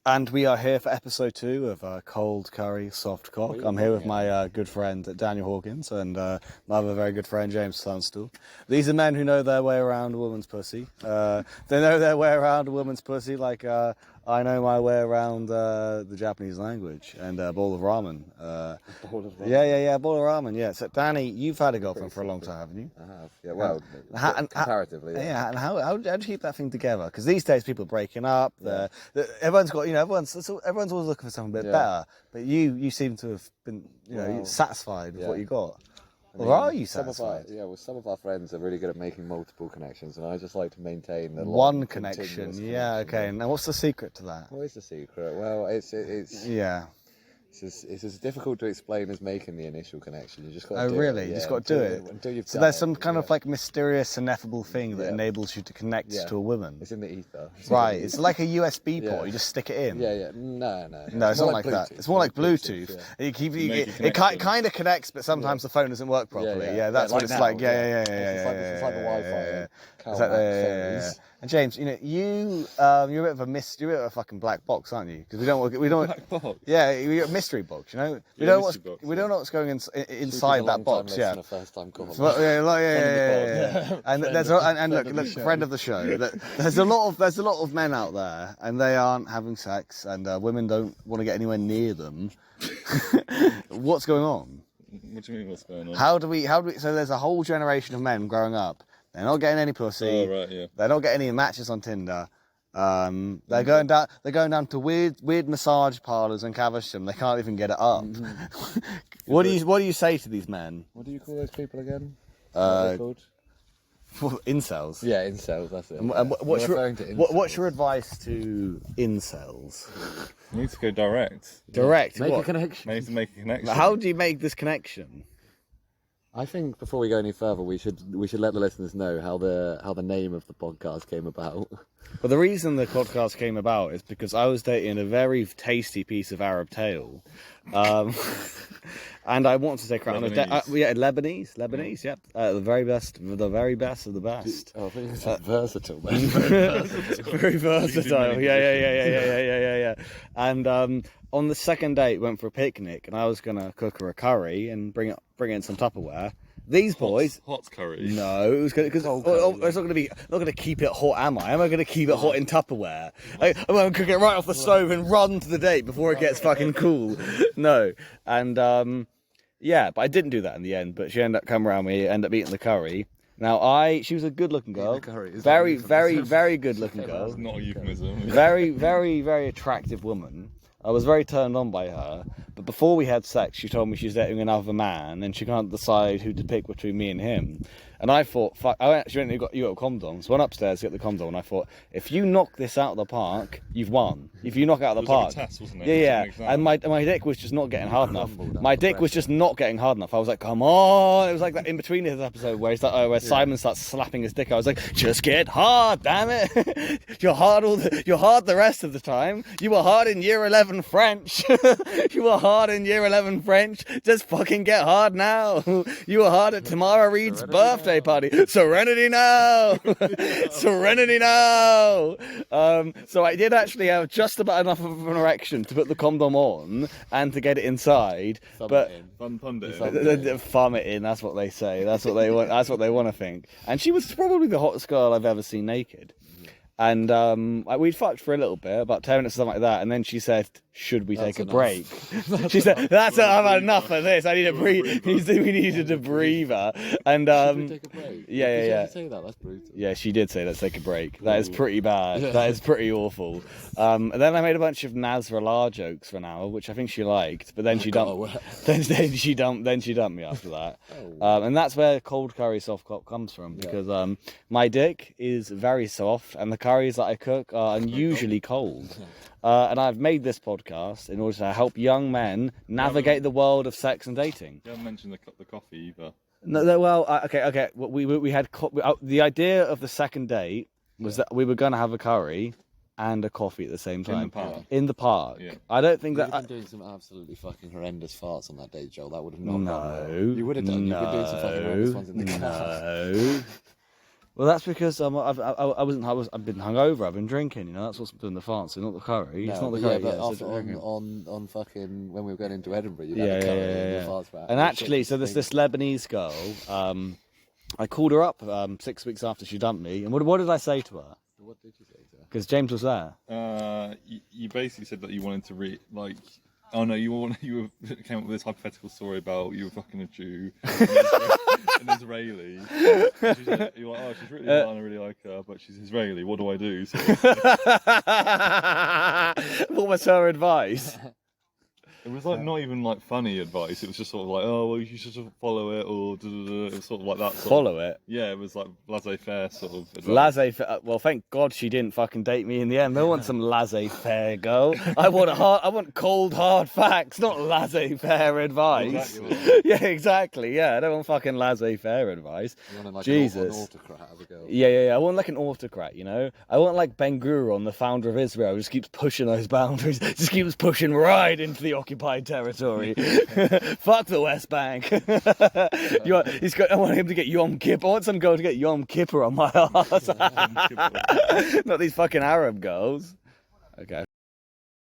And we are here for episode 2 of Cold Curry Soft Cock. I'm here with my good friend Daniel Hawkins and my other very good friend James Tunstall. These are men who know their way around a woman's pussy. They know their way around a woman's pussy like I know my way around the Japanese language and a bowl of ramen. Bowl of ramen? Yeah, bowl of ramen, yeah. So Danny, you've had a girlfriend for a long time, haven't you? I have, yeah, well, comparatively. Yeah, and how do you keep that thing together? Because these days people are breaking up. Everyone's got, everyone's always looking for something a bit better. But you seem to have been, satisfied with what you got. Or are you satisfied? Some of our friends are really good at making multiple connections, and I just like to maintain the one connection. Yeah, okay. Now, what's the secret to that? What is the secret? Well, it's as difficult to explain as making the initial connection. You just got to do it. Oh, really? You just got to do it? Until you've so there's some kind of like mysterious, ineffable thing that enables you to connect to a woman. It's in the ether. Right. It's like a USB port. You just stick it in. Yeah. No, it's not like that. It's more like Bluetooth. It kind of connects, but sometimes the phone doesn't work properly. Yeah, that's what it's like. Yeah. It's like the Wi-Fi. Yeah. And James, you're a bit of a fucking black box, aren't you? Because we don't. Black box. Yeah, we're a mystery box. We don't know what's going inside that box. Yeah. First time call. Yeah. And look, friend of the show. There's a lot of men out there, and they aren't having sex, and women don't want to get anywhere near them. What's going on? What do you mean? What's going on? How do we? So there's a whole generation of men growing up. They're not getting any pussy. Oh, right, yeah. They're not getting any matches on Tinder. They're going down to weird massage parlours in Caversham. They can't even get it up. What do you say to these men? What do you call those people again? What are they called? Incels. Yeah, incels. That's it. And what's your advice to incels? You need to go direct. Direct. Make what? a connection. You need to make a connection. How do you make this connection? I think before we go any further, we should let the listeners know how the name of the podcast came about. Well, the reason the podcast came about is because I was dating a very tasty piece of Arab tail, and I wanted to take her out on a date. Lebanese, yep. The very best of the best. Oh, I think it's versatile, man. Very versatile. Yeah. And on the second date, went for a picnic, and I was gonna cook her a curry and bring in some Tupperware. These boys, hot curry. No, it was good because it's not going to keep it hot. Am I going to keep it hot in Tupperware? I'm going to cook it right off the stove and run to the date before it gets fucking cool. No, and but I didn't do that in the end. But she ended up coming around me, ended up eating the curry. Now she was a good-looking girl, very, very, very good-looking girl. That's not a euphemism. Very, very, very attractive woman. I was very turned on by her, but before we had sex, she told me she's dating another man, and she can't decide who to pick between me and him. And I thought, fuck, I actually went and got a condom. So I went upstairs to get the condom, and I thought, if you knock this out of the park, you've won. If you knock it out of the park. Like a test, wasn't it? Yeah. And my dick was just not getting hard enough. My dick was just not getting hard enough. I was like, come on. It was like that in between this episode where Simon starts slapping his dick. I was like, just get hard, damn it. You're hard the rest of the time. You were hard in year 11 French. You were hard in year 11 French. Just fucking get hard now. You were hard at Tamara Reed's birthday party. Serenity now. Serenity now. So I did actually have just about enough of an erection to put the condom on and to get it inside. Thumb it in. That's what they say. That's what they want. That's what they want to think. And she was probably the hottest girl I've ever seen naked. And we'd fucked for a little bit, about 10 minutes or something like that, and then she said, should we take a break? She said, I've had enough of this, I need a breathe. We needed a breather. And should we take a break? Yeah. Did she say that? That's brutal. Yeah, she did say, let's take a break. That is pretty bad. That is pretty awful. And then I made a bunch of Nasrallah jokes for an hour, which I think she liked, but then she dumped then she dumped me after that. And that's where cold curry soft cock comes from, because my dick is very soft, and the curries that I cook are unusually cold. And I've made this podcast in order to help young men navigate the world of sex and dating. You haven't mentioned the coffee either. No, well, okay. We had the idea of the second date was that we were going to have a curry and a coffee at the same time. In the park. Yeah. I don't think that... You've been doing some absolutely fucking horrendous farts on that date, Joel. That would have not gone well. You would have done. You've been doing some fucking horrendous ones in the car. No. Well, that's because I've been hungover. I've been drinking. You know, that's what's doing the fart. So not the curry. It's not the curry. but Yeah, it's after, the drinking. on fucking when we were going into Edinburgh, you Yeah, had a curry yeah, and yeah. your farts back. And actually, so this Lebanese girl, I called her up 6 weeks after she dumped me, and what did I say to her? What did you say to her? Because James was there. You basically said that you wanted to like. Oh no, you came up with this hypothetical story about you were fucking a Jew, an Israeli. And she's like, you're like, oh, she's really hot and I really like her, but she's Israeli. What do I do? So, What was her advice? it was like not even like funny advice. It was just sort of like, oh well, you should just follow it, or it was sort of like that. Follow it. Yeah, it was like laissez-faire sort of advice. Laissez-faire. Well, thank God she didn't fucking date me in the end. I want some laissez-faire girl. I want cold hard facts, not laissez-faire advice. Exactly. Yeah, exactly. Yeah, I don't want fucking laissez-faire advice. You wanted like Jesus. an autocrat as a girl. Yeah. I want like an autocrat, you know. I want like Ben Gurion, the founder of Israel, who just keeps pushing those boundaries, just keeps pushing right into the occupied territory. Fuck the West Bank. I want him to get Yom Kippur. I want some girl to get Yom Kippur on my ass. Not these fucking Arab girls. Okay.